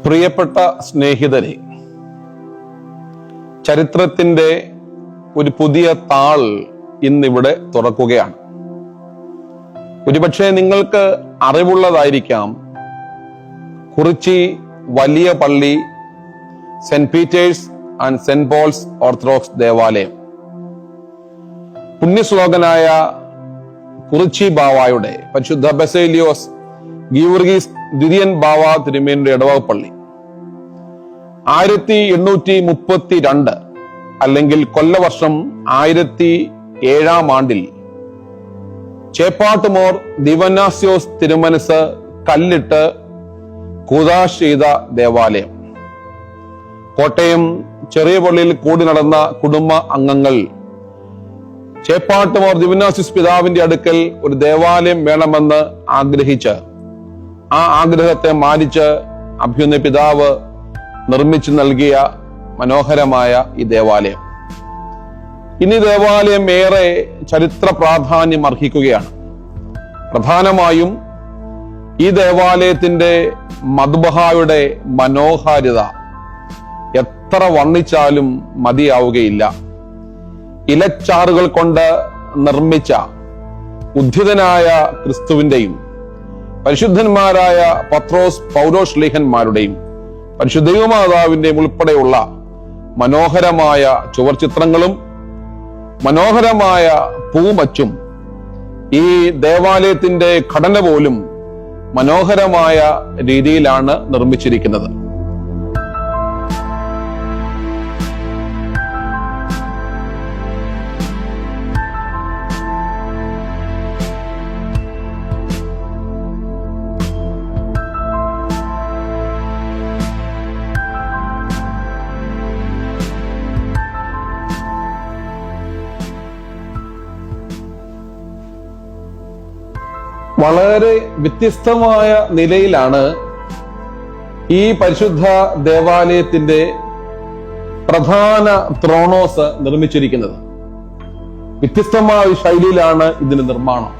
പ്രിയപ്പെട്ട സ്നേഹിതരെ, ചരിത്രത്തിന്റെ ഒരു പുതിയ താൾ ഇന്നിവിടെ തുറക്കുകയാണ്. ഒരുപക്ഷെ നിങ്ങൾക്ക് അറിവുള്ളതായിരിക്കാം, കുറിച്ചി വലിയ പള്ളി saint Peter's and saint Paul's orthodox ദേവാലയം പുണ്യശ്ലോകനായ കുറിച്ചി ബാവായുടെ പരിശുദ്ധ ബസേലിയോസ് ഗീവർഗീസ് ദ്വിതീയൻ ബാവ തിരുമേനിയുടെ ഇടവകപ്പള്ളി 1832 അല്ലെങ്കിൽ കൊല്ലവർഷം 1007 ചേപ്പാട്ടുമോർ ദിവനാസ്യോസ് തിരുമനസ് കല്ലിട്ട് കൂദാശ ചെയ്ത ദേവാലയം. കോട്ടയം ചെറിയ പള്ളിയിൽ കൂടി നടന്ന കുടുംബ അംഗങ്ങൾ ചേപ്പാട്ടുമോർ ദിവനാസ്യോസ് പിതാവിന്റെ അടുക്കൽ ഒരു ദേവാലയം വേണമെന്ന് ആഗ്രഹിച്ച് ആ ആഗ്രഹത്തെ മാനിച്ച് അഭ്യുന്ന പിതാവ് നിർമ്മിച്ചു നൽകിയ മനോഹരമായ ഈ ദേവാലയം. ഇനി ദേവാലയം ഏറെ ചരിത്ര പ്രാധാന്യം അർഹിക്കുകയാണ്. പ്രധാനമായും ഈ ദേവാലയത്തിന്റെ മദ്ബഹായുടെ മനോഹാരിത എത്ര വർണ്ണിച്ചാലും മതിയാവുകയില്ല. ഇലച്ചാറുകൾ കൊണ്ട് നിർമ്മിച്ച ഉദ്ധിതനായ ക്രിസ്തുവിന്റെയും പരിശുദ്ധന്മാരായ പത്രോസ് പൗലോശ്ലീഹന്മാരുടെയും പരിശുദ്ധ ദൈവമാതാവിന്റെയും ഉൾപ്പെടെയുള്ള മനോഹരമായ ചുവർചിത്രങ്ങളും മനോഹരമായ പൂമച്ചും ഈ ദേവാലയത്തിന്റെ ഘടന പോലും മനോഹരമായ രീതിയിലാണ് നിർമ്മിച്ചിരിക്കുന്നത്. വളരെ വ്യത്യസ്തമായ നിലയിലാണ് ഈ പരിശുദ്ധ ദേവാലയത്തിന്റെ പ്രധാന ത്രോണോസ് നിർമ്മിച്ചിരിക്കുന്നത്. വ്യത്യസ്തമായ ശൈലിയിലാണ് ഇതിന്റെ നിർമ്മാണം.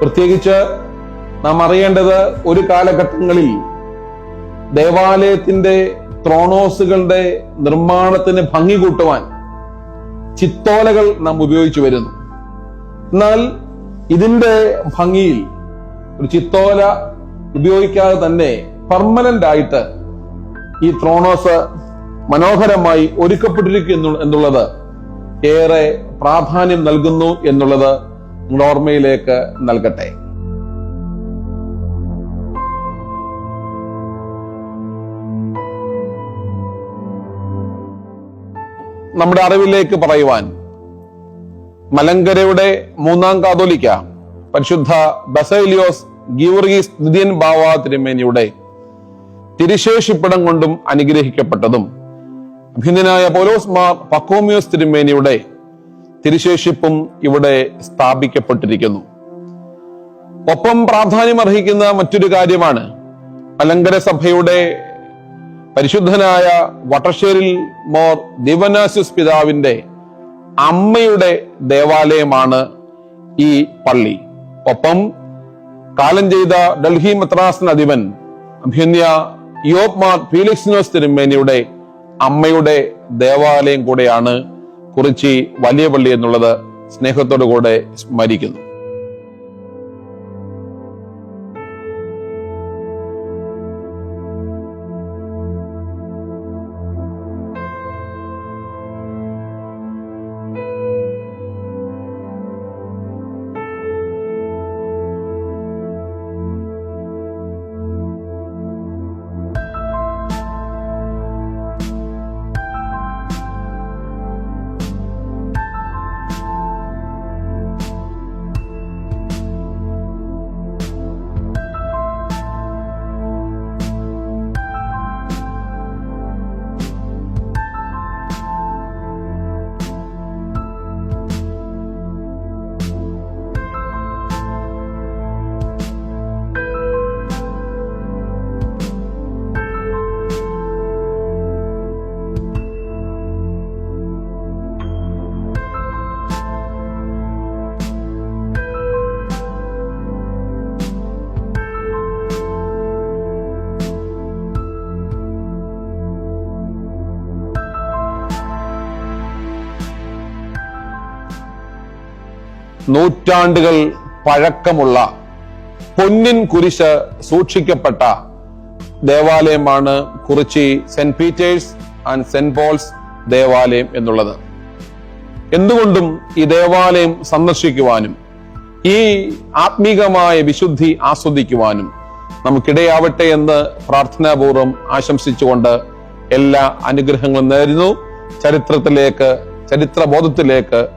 പ്രത്യേകിച്ച് നാം അറിയേണ്ടത്, ഒരു കാലഘട്ടങ്ങളിൽ ദേവാലയത്തിന്റെ ത്രോണോസുകളുടെ നിർമ്മാണത്തിന് ഭംഗി കൂട്ടുവാൻ ചിത്തോലകൾ നാം ഉപയോഗിച്ചു വരുന്നു. എന്നാൽ ഇതിന്റെ ഭംഗിയിൽ ഒരു ചിത്തോല ഉപയോഗിക്കാതെ തന്നെ പെർമനന്റ് ആയിട്ട് ഈ ത്രോണോസ് മനോഹരമായി ഒരുക്കപ്പെട്ടിരിക്കുന്നു എന്നുള്ളത് ഏറെ പ്രാധാന്യം നൽകുന്നു എന്നുള്ളത് നിങ്ങൾ ഓർമ്മയിലേക്ക് നൽകട്ടെ. നമ്മുടെ അറിവിലേക്ക് പറയുവാൻ, മലങ്കരയുടെ മൂന്നാം കാതോലിക്ക പരിശുദ്ധ ബസേലിയോസ് ഗീവർഗീസ് ദ്വിതീയൻ ബാവ തിരുമേനിയുടെ തിരുശേഷിപ്പിടം കൊണ്ടും അനുഗ്രഹിക്കപ്പെട്ടതും അഭിനന്ദനായ പൗലോസ് മാർ പക്കോമിയോസ് തിരുമേനിയുടെ തിരുശേഷിപ്പും ഇവിടെ സ്ഥാപിക്കപ്പെട്ടിരിക്കുന്നു. ഒപ്പം പ്രാധാന്യം അർഹിക്കുന്ന മറ്റൊരു കാര്യമാണ്, മലങ്കര സഭയുടെ പരിശുദ്ധനായ വട്ടശ്ശേരിൽ മോർ ദിവനാസ്യോസ് പിതാവിന്റെ അമ്മയുടെ ദേവാലയമാണ് ഈ പള്ളി. ഒപ്പം കാലം ചെയ്ത ഡൽഹി മെത്രാസന അധിപൻ അഭിനന്യ യോബ് മാർ ഫീലിക്സിനോസ് തിരുമേനിയുടെ അമ്മയുടെ ദേവാലയം കൂടെയാണ് കുറിച്ചി വലിയ പള്ളി എന്നുള്ളത് സ്നേഹത്തോടു കൂടെ സ്മരിക്കുന്നു. നൂറ്റാണ്ടുകൾ പഴക്കമുള്ള പൊന്നിൻ കുരിശ് സൂക്ഷിക്കപ്പെട്ട ദേവാലയമാണ് Kurichi saint Peter's and saint Paul's ദേവാലയം എന്നുള്ളത്. എന്തുകൊണ്ടും ഈ ദേവാലയം സന്ദർശിക്കുവാനും ഈ ആത്മീകമായ വിശുദ്ധി ആസ്വദിക്കുവാനും നമുക്കിടയാവട്ടെ എന്ന് പ്രാർത്ഥനാപൂർവം ആശംസിച്ചുകൊണ്ട് എല്ലാ അനുഗ്രഹങ്ങളും നേരുന്നു. ചരിത്രബോധത്തിലേക്ക്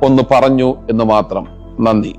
ഒന്ന് പറഞ്ഞു എന്ന് മാത്രം. നന്ദി.